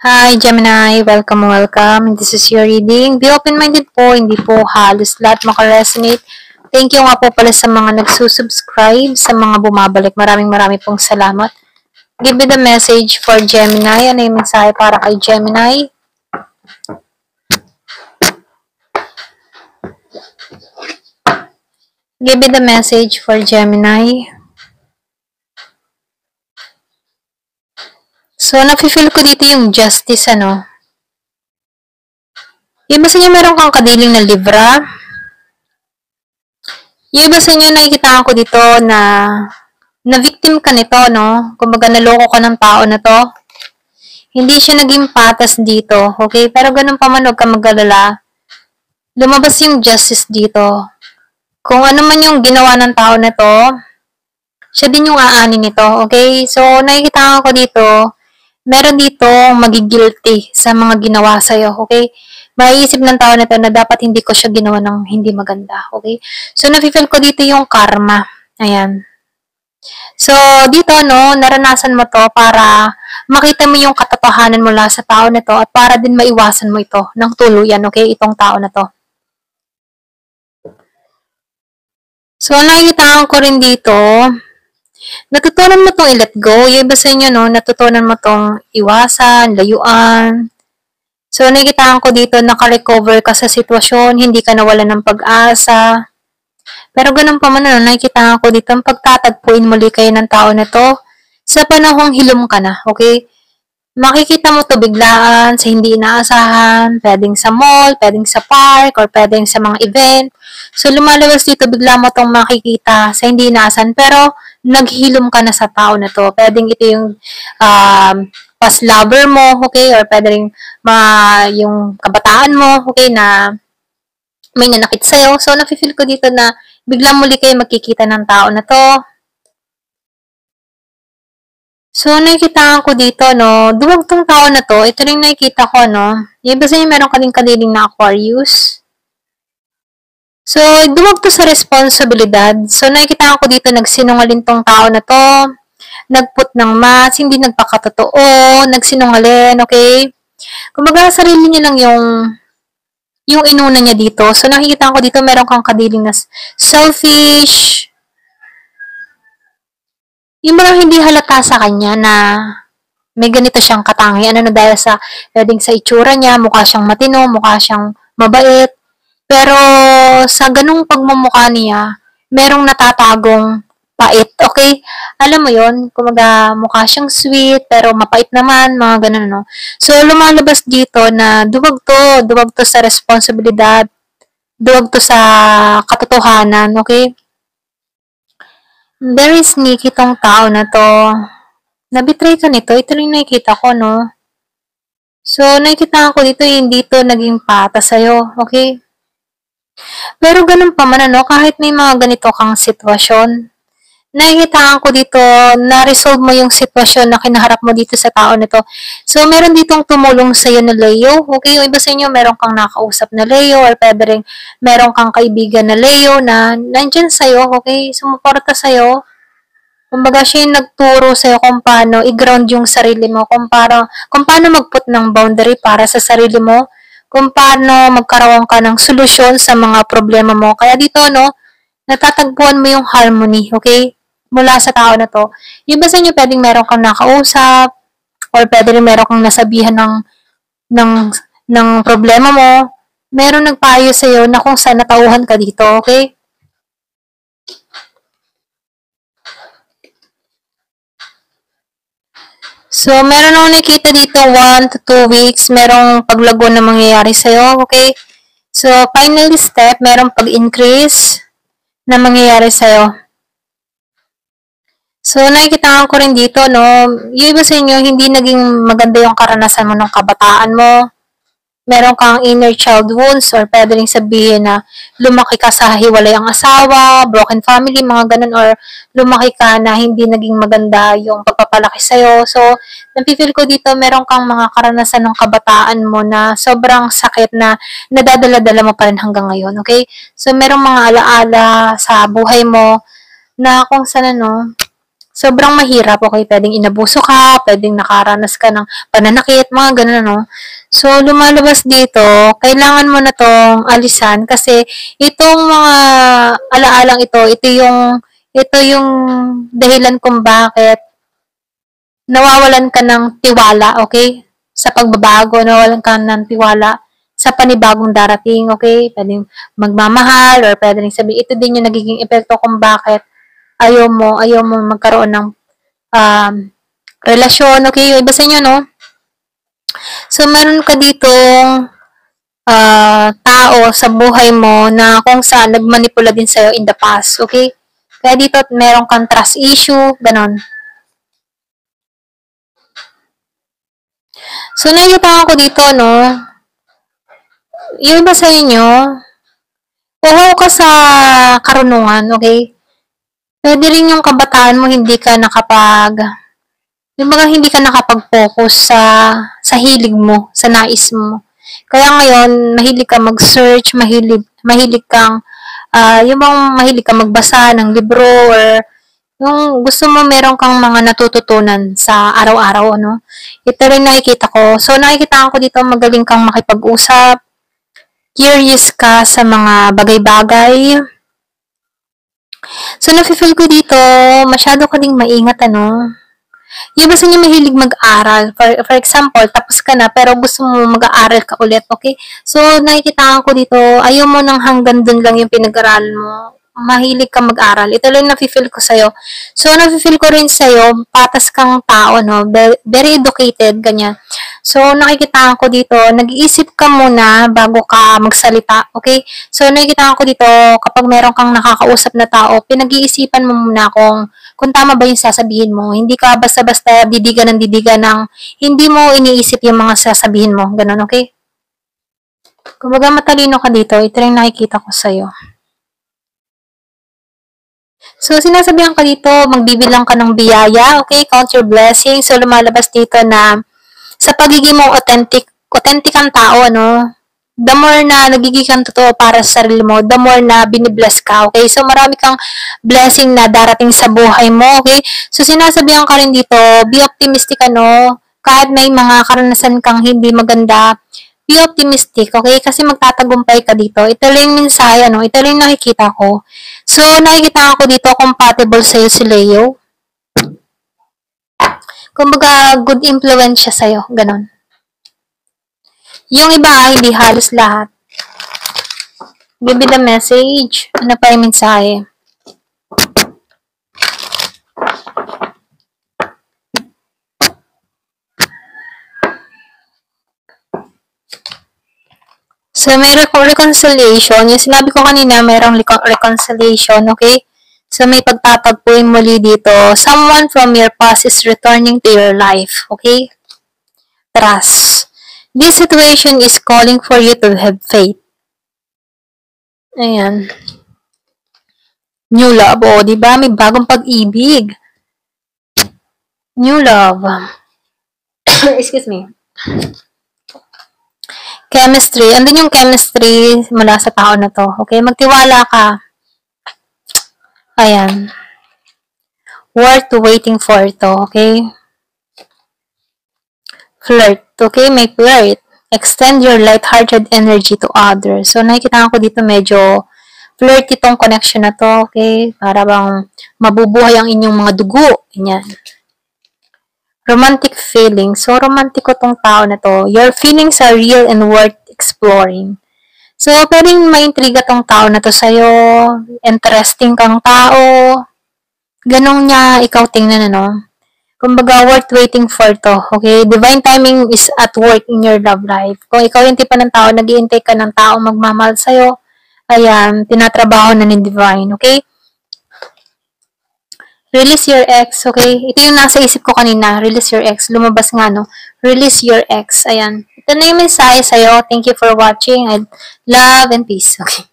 Hi, Gemini. Welcome. This is your reading. Be open-minded po, hindi po halos lahat makaresonate. Thank you nga po pala sa mga nagsusubscribe, sa mga bumabalik. Maraming pong salamat. Give me the message for Gemini. Ano yung mensahe para kay Gemini? Give me the message for Gemini. So, nafe-feel ko dito yung justice, ano? Yung ba sa inyo meron kang kadiling na libra? Yung ba sa inyo nakikita ko dito na victim ka nito, no? Kumbaga naloko ka ng tao na to. Hindi siya naging patas dito, okay? Pero ganun pa man, huwag ka mag-alala. Lumabas yung justice dito. Kung ano man yung ginawa ng tao na to, siya din yung aanin nito, okay? So, nakikita ko dito, meron dito magigilty sa mga ginawa sa'yo, okay? Maiisip ng tao na to na dapat hindi ko siya ginawa ng hindi maganda, okay? So, nafe-feel ko dito yung karma. Ayan. So, dito, no, naranasan mo to para makita mo yung katotohanan mula sa tao na to at para din maiwasan mo ito ng tuluyan, okay? Itong tao na to. So, nakikita ko rin dito, natutunan mo tong i-let go. Yung iba sa inyo, no, natutunan mo tong iwasan, layuan. So, nakikita ko dito, naka-recover ka sa sitwasyon, hindi ka nawalan ng pag-asa. Pero ganun pa man, no, nakikita ko dito, pagtatagpuin muli kayo ng tao na to, sa panahong hilom ka na, okay? Makikita mo to biglaan, sa hindi inaasahan, pwedeng sa mall, pwedeng sa park, or pwedeng sa mga event. So, lumalabas dito, bigla mo tong makikita sa hindi inaasahan, pero naghilom ka na sa tao na to. Pwedeng ito yung past lover mo, okay? Or pwedeng yung kabataan mo, okay, na may nanakit sa'yo. So, nafe-feel ko dito na biglang muli kayo magkikita ng tao na to. So, nakikita ko dito, no, duwag tong tao na to, ito rin nakikita ko, no, yung ba sa inyo meron kadiling na Aquarius? So, duwag to sa responsibilidad. So, nakikita ko dito, nagsinungaling tong tao na to, nagput ng mas, hindi nagpakatotoo, nagsinungaling, okay? Kumbaga, sarili niya lang yung inuna niya dito. So, nakikita ko dito, meron kang kadiling na selfish, yung mga hindi halata sa kanya na may ganito siyang katangian, ano, dahil sa, pwedeng sa itsura niya, mukha siyang matino, mukha siyang mabait, pero sa ganung pagmumukha niya, merong natatagong pait, okay? Alam mo yon, kumaga mukha siyang sweet, pero mapait naman, mga ganun, no? So, lumalabas dito na duwag to sa responsibilidad, duwag to sa katotohanan, okay? Very sneaky tong tao na to. Nabitray ka nito, ito rin nakikita ko, no? So, nakikita ko dito, hindi to naging pata sa'yo, okay? Pero ganun pa man, ano, kahit may mga ganito kang sitwasyon, nakikita ko dito, na-resolve mo yung sitwasyon na kinaharap mo dito sa tao nito. So, meron ditong tumulong sa'yo na Leo, okay? Yung iba sa inyo, meron kang nakausap na Leo, or pwede rin meron kang kaibigan na Leo na nandyan sa'yo, okay? Sumuporta sa'yo. Kumbaga, siya yung nagturo sa'yo kung paano i-ground yung sarili mo, kung paano mag-put ng boundary para sa sarili mo, kung paano magkaroon ka ng solusyon sa mga problema mo. Kaya dito, no, natatagpuan mo yung harmony, okay? Mula sa tao na to. Yung ba sa inyo, pwedeng meron kang nakausap, or pwede rin meron kang nasabihan ng, ng problema mo, meron nagpayo sa'yo na kung saan natauhan ka dito, okay? So, meron akong nakikita dito 1 to 2 weeks, merong paglago na mangyayari sa'yo, okay? So, final step, merong pag-increase na mangyayari sa'yo. So, nakikita ko rin dito, no, yung iba sa inyo, hindi naging maganda yung karanasan mo ng kabataan mo. Meron kang inner child wounds, or pwede rin sabihin na lumaki ka sa hiwalay ang asawa, broken family, mga ganun, or lumaki ka na hindi naging maganda yung pagpapalaki sa'yo. So, napifeel ko dito, meron kang mga karanasan ng kabataan mo na sobrang sakit na nadadala-dala mo pa rin hanggang ngayon, okay? So, merong mga alaala sa buhay mo na kung saan, ano, sobrang mahirap, okay? Pwedeng inabuso ka, pwedeng nakaranas ka ng pananakit, mga ganun, no? So, lumalabas dito, kailangan mo na tong alisan kasi itong mga alaalang ito yung dahilan kung bakit nawawalan ka ng tiwala, okay? Sa pagbabago, nawawalan ka ng tiwala sa panibagong darating, okay? Pwedeng magmamahal or pwedeng sabihin, ito din yung nagiging epekto kung bakit ayaw mo magkaroon ng um, relasyon, okay? Yung iba sa inyo, no? So, meron ka ditong tao sa buhay mo na kung saan nagmanipula din sa'yo in the past, okay? Kaya dito, meron kang trust issue, ganon. So, nakikita ko dito, no? Yung iba sa inyo, uhaw ka sa karunungan, okay? Pwede rin yung kabataan mo hindi ka hindi ka nakapag-focus sa hilig mo, sa nais mo. Kaya ngayon, mahilig ka mag-search, mahilig kang mahilig kang magbasa ng libro or yung gusto mo meron kang mga natututunan sa araw-araw, no? Ito rin nakikita ko. So, nakikita ko dito magaling kang makipag-usap, curious ka sa mga bagay-bagay. So, nafe-feel ko dito, masyado ka ding maingat, ano? Yung basta niyo mahilig mag-aral. For example, tapos ka na, pero gusto mo mag-aaral ka ulit, okay? So, nakikita ko dito, ayaw mo nang hanggang dun lang yung pinag-aralan mo. Mahilig ka mag-aral. Ito lang nafe-feel ko sa'yo. So, nafe-feel ko rin sa'yo, patas kang tao, no? Very educated, ganyan. So, nakikita ko dito, nag-iisip ka muna bago ka magsalita, okay? So, nakikita ko dito, kapag meron kang nakakausap na tao, pinag-iisipan mo muna kung tama ba yung sasabihin mo. Hindi ka basta-basta didigan ng hindi mo iniisip yung mga sasabihin mo. Ganun, okay? Kumbaga matalino ka dito, ito rin nakikita ko sa'yo. So, sinasabihan ka dito, magbibilang ka ng biyaya, okay? Count your blessings. So, lumalabas dito na sa pagiging mo authentic kang tao, no? The more na nagiging kang totoo para sa sarili mo, the more na binibless ka, okay? So, marami kang blessing na darating sa buhay mo, okay? So, sinasabihan ka rin dito, be optimistic, ano? Kahit may mga karanasan kang hindi maganda, be optimistic, okay? Kasi magtatagumpay ka dito. Ito lang yung mensahe, ano? Ito lang nakikita ko. So, nakikita ko dito, compatible sa'yo si Leo. Kumbaga, good influence siya sa'yo. Ganon. Yung iba, hindi halos lahat. Give me the message. Ano pa yung mensahe? So, may reconciliation. Yung sinabi ko kanina, mayroong reconciliation, okay? So, may pagtatagpuin muli dito. Someone from your past is returning to your life. Okay? Trust. This situation is calling for you to have faith. Ayan. New love. O, diba? May bagong pag-ibig. New love. Excuse me. Chemistry. Andun yung chemistry mula sa tao na to. Okay? Magtiwala ka. Ayan. Worth waiting for to, okay? Flirt, okay? May flirt. Extend your light-hearted energy to others. So, nakikita ko dito medyo flirt itong connection na to, okay? Para bang mabubuhay ang inyong mga dugo. Ganyan. Romantic feelings. So, romantiko tong tao na to. Your feelings are real and worth exploring. So, pwedeng maintriga tong tao na to sa'yo. Interesting kang tao. Ganong niya ikaw tingnan, ano? Kumbaga, worth waiting for to. Okay? Divine timing is at work in your love life. Kung ikaw yung tipo ng tao, nag-iintay ka ng tao magmamahal sa'yo, ayan, tinatrabaho na ni Divine. Okay? Release your ex. Okay? Ito yung nasa isip ko kanina. Release your ex. Lumabas nga, no? Release your ex. Ayan. Ito na yung mensahe sa'yo. Thank you for watching. And love and peace. Okay?